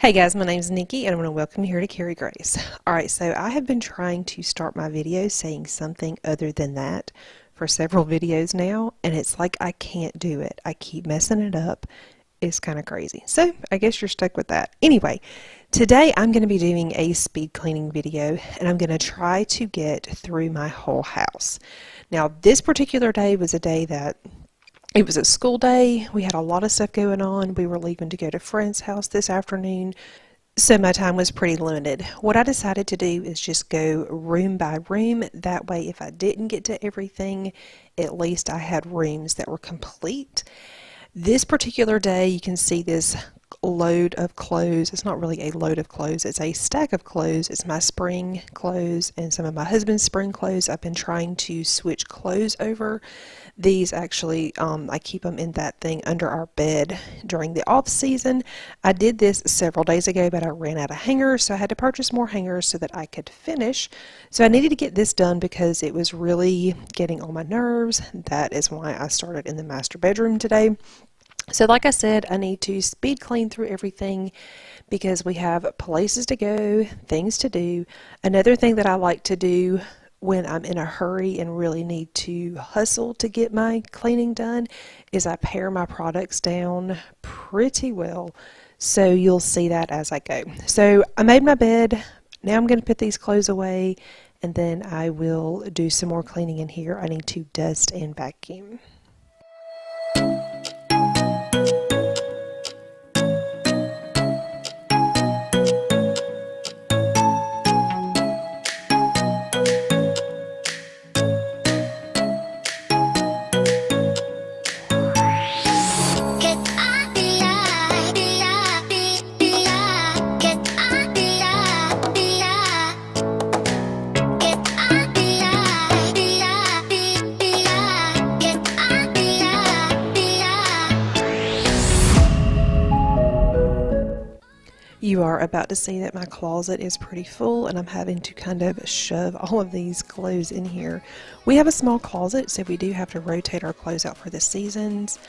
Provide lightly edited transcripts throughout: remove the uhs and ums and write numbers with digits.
Hey guys, my name's Nikki and I want to welcome you here to Carry Grace. Alright, so I have been trying to start my videos saying something other than that for several videos now, and it's like I can't do it. I keep messing it up. It's kind of crazy. So I guess you're stuck with that. Anyway, today I'm going to be doing a speed cleaning video and I'm going to try to get through my whole house. Now this particular day was a day that it was a school day. We had a lot of stuff going on. We were leaving to go to a friend's house this afternoon, so my time was pretty limited. What I decided to do is just go room by room. That way, if I didn't get to everything, at least I had rooms that were complete. This particular day, you can see this load of clothes. It's not really a load of clothes, it's a stack of clothes. It's my spring clothes and some of my husband's spring clothes. I've been trying to switch clothes over. These actually, I keep them in that thing under our bed during the off season. I did this several days ago, but I ran out of hangers, so I had to purchase more hangers so that I could finish. So I needed to get this done because it was really getting on my nerves. That is why I started in the master bedroom today. So like I said, I need to speed clean through everything because we have places to go, things to do. Another thing that I like to do when I'm in a hurry and really need to hustle to get my cleaning done is I pare my products down pretty well. So you'll see that as I go. So I made my bed. Now I'm going to put these clothes away and then I will do some more cleaning in here. I need to dust and vacuum. You are about to see that my closet is pretty full and I'm having to kind of shove all of these clothes in here. We have a small closet, so we do have to rotate our clothes out for the seasons.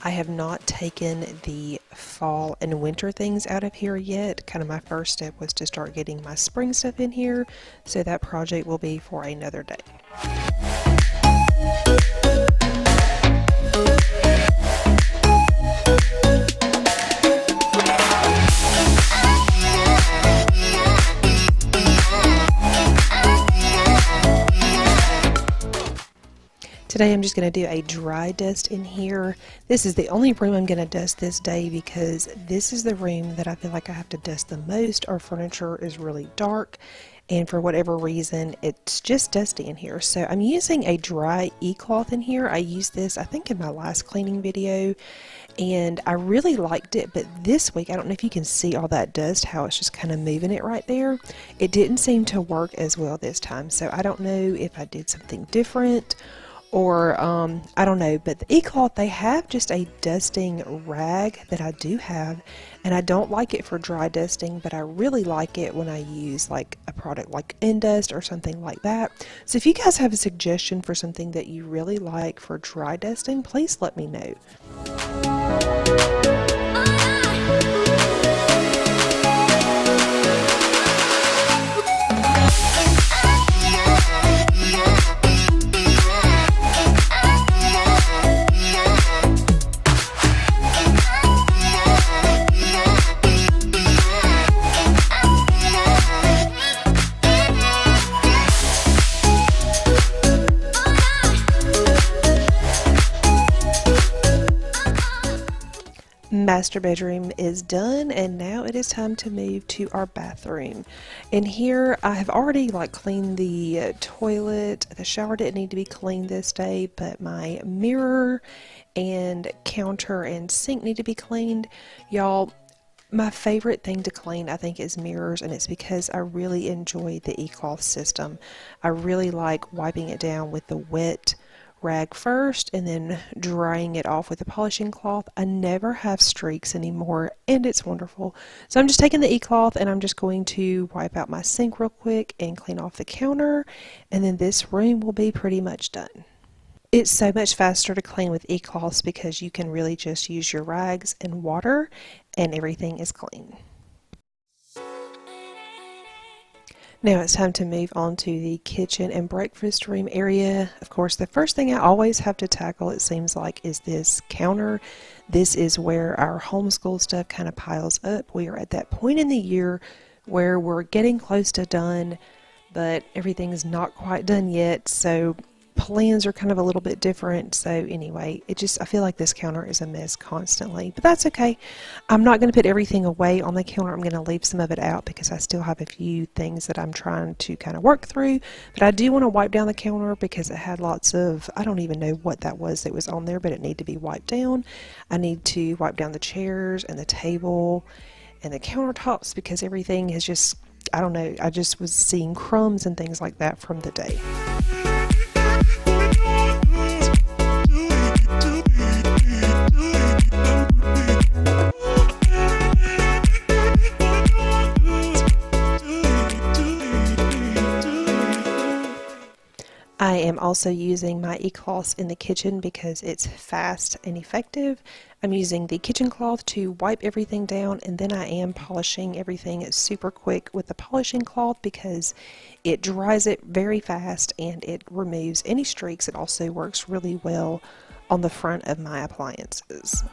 I have not taken the fall and winter things out of here yet. Kind of my first step was to start getting my spring stuff in here, so that project will be for another day. Today I'm just going to do a dry dust in here. This is the only room I'm going to dust this day because this is the room that I feel like I have to dust the most. Our furniture is really dark and for whatever reason it's just dusty in here. So I'm using a dry e-cloth in here. I used this I think in my last cleaning video and I really liked it, but this week I don't know if you can see all that dust, how it's just kind of moving it right there. It didn't seem to work as well this time, so I don't know if I did something different or I don't know, but the e-cloth, they have just a dusting rag that I do have, and I don't like it for dry dusting, but I really like it when I use like a product like Indust or something like that. So if you guys have a suggestion for something that you really like for dry dusting, please let me know. Master bedroom is done, and now it is time to move to our bathroom. In here I have already cleaned the toilet. The shower didn't need to be cleaned this day, but my mirror and counter and sink need to be cleaned. Y'all, my favorite thing to clean I think is mirrors, and it's because I really enjoy the e-cloth system. I really like wiping it down with the wet rag first and then drying it off with a polishing cloth. I never have streaks anymore and it's wonderful. So I'm just taking the e-cloth and I'm just going to wipe out my sink real quick and clean off the counter, and then this room will be pretty much done. It's so much faster to clean with e-cloths because you can really just use your rags and water and everything is clean. Now it's time to move on to the kitchen and breakfast room area. Of course, the first thing I always have to tackle, it seems like, is this counter. This is where our homeschool stuff kind of piles up. We are at that point in the year where we're getting close to done, but everything's not quite done yet, so plans are kind of a little bit different. So anyway, I feel like this counter is a mess constantly, but that's okay. I'm not going to put everything away on the counter. I'm going to leave some of it out because I still have a few things that I'm trying to kind of work through, but I do want to wipe down the counter because it had lots of, I don't even know what that was on there, but it needed to be wiped down. I need to wipe down the chairs and the table and the countertops because everything is just, I don't know, I just was seeing crumbs and things like that from the day. I am also using my e-cloths in the kitchen because it's fast and effective. I'm using the kitchen cloth to wipe everything down, and then I am polishing everything super quick with the polishing cloth because it dries it very fast and it removes any streaks. It also works really well on the front of my appliances.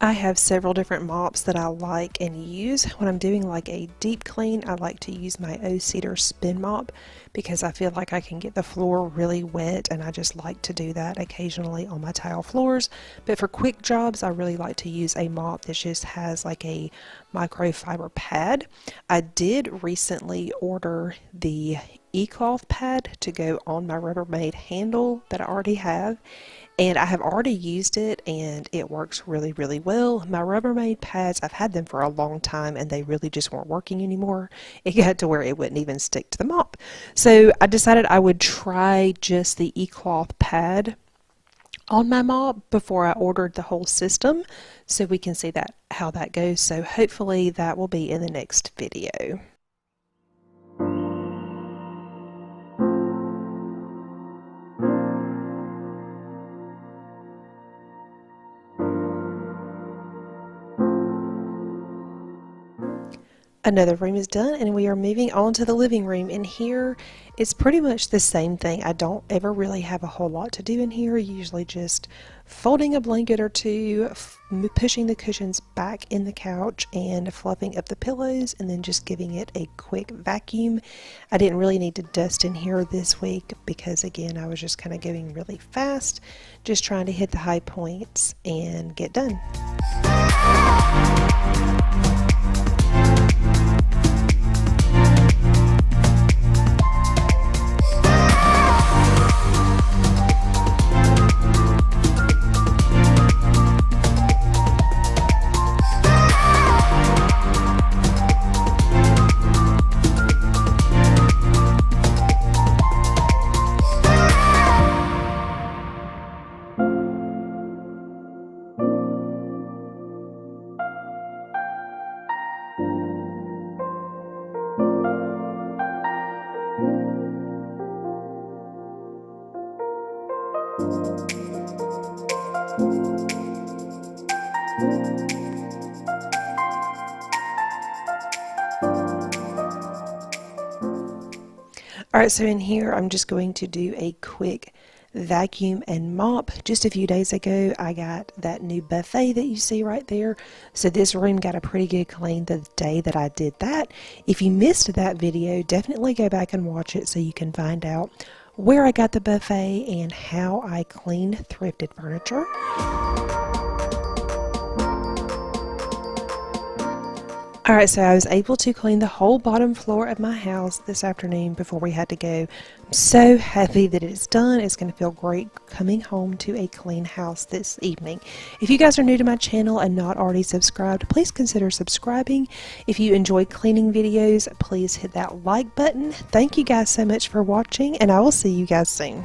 I have several different mops that I like and use. When I'm doing like a deep clean, I like to use my O-Cedar spin mop because I feel like I can get the floor really wet, and I just like to do that occasionally on my tile floors. But for quick jobs, I really like to use a mop that just has like a microfiber pad. I did recently order the e-cloth pad to go on my Rubbermaid handle that I already have, and I have already used it and it works really, really well. My Rubbermaid pads, I've had them for a long time and they really just weren't working anymore. It got to where it wouldn't even stick to the mop. So I decided I would try just the e-cloth pad on my mop before I ordered the whole system, so we can see how that goes. So hopefully that will be in the next video. Another room is done, and we are moving on to the living room. In here, it's pretty much the same thing. I don't ever really have a whole lot to do in here. Usually just folding a blanket or two, pushing the cushions back in the couch, and fluffing up the pillows, and then just giving it a quick vacuum. I didn't really need to dust in here this week because, again, I was just kind of going really fast, just trying to hit the high points and get done. Alright, so in here I'm just going to do a quick vacuum and mop. Just a few days ago I got that new buffet that you see right there. So this room got a pretty good clean the day that I did that. If you missed that video, definitely go back and watch it so you can find out where I got the buffet and how I clean thrifted furniture. Alright, so I was able to clean the whole bottom floor of my house this afternoon before we had to go. I'm so happy that it's done. It's going to feel great coming home to a clean house this evening. If you guys are new to my channel and not already subscribed, please consider subscribing. If you enjoy cleaning videos, please hit that like button. Thank you guys so much for watching, and I will see you guys soon.